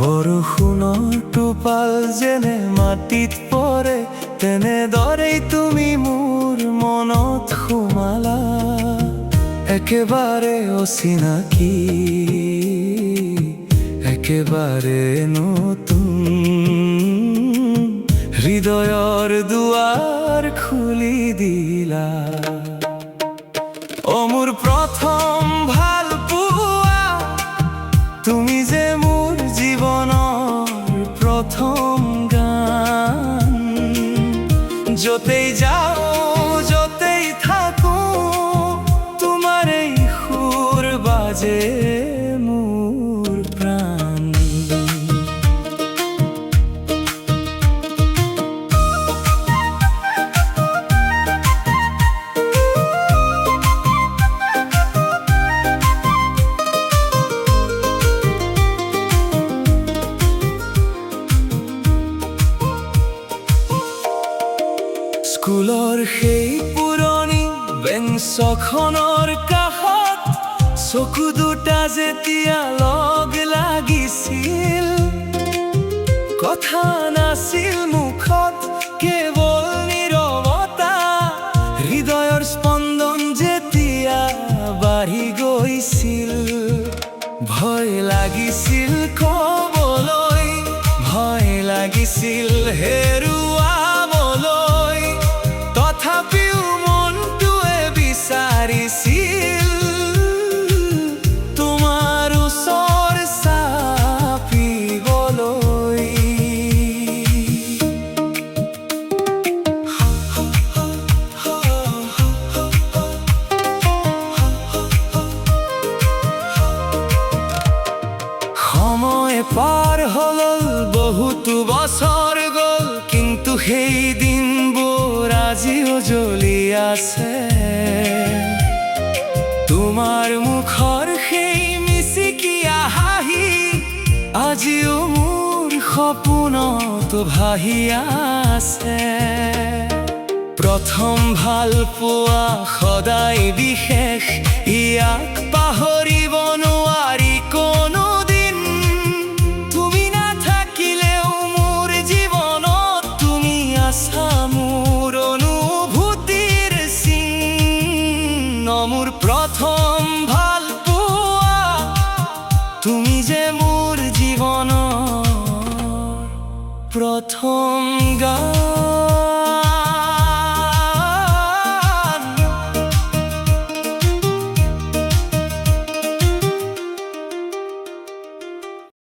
বৰষুণৰ টোপাল যেনে মাটিত পৰে, তেনেদৰেই তুমি মোৰ মনত সোমালা। একেবাৰে অচিনাকি, একেবাৰে নতুন, হৃদয়ৰ দুৱাৰ খুলি দিলা। অ মোৰ প্ৰথম ভাল পোৱা, তুমি যে মোৰ জীৱনৰ প্ৰথম গান। য'তেই যাওঁ য'তেই থাকোঁ, তোমাৰ এই সুৰ বাজে মোৰ প্ৰাণ। স্কুলৰ সেই পুৰণি বেঞ্চখনৰ কাষত চকু দুটা যেতিয়া লগ লাগিছিল, কথা নাছিল মুখত, কেৱল নীৰৱতা। হৃদয়ৰ স্পন্দন যেতিয়া বাঢ়ি গৈছিল, ভয় লাগিছিল ক'বলৈ, ভয় লাগিছিল হেৰুৱাবলৈ। তথাপিও মনটোৱে বিচাৰিছিল তোমাৰ ওচৰ চাপিবলৈ। সময় পাৰ হ'ল, বহুতো বছৰ গ'ল, কিন্তু সেই দিনবোৰ আজিও জ্বলি আছে। তোমাৰ মুখৰ সেই মিচিকিয়া হাঁহি আজিও মোৰ সপোনত ভাহি আছে। প্ৰথম ভাল পোৱা সদায় বিশেষ, ইয়াক পাহৰিব নোৱাৰি কোনোদিন। তুমি নাথাকিলেও মোৰ জীৱনত তুমি আছা, মোৰ অনুভূতিৰ চিন। মোৰ প্ৰথম ভাল পোৱা, তুমি যে মোৰ জীৱনৰ প্ৰথম গান।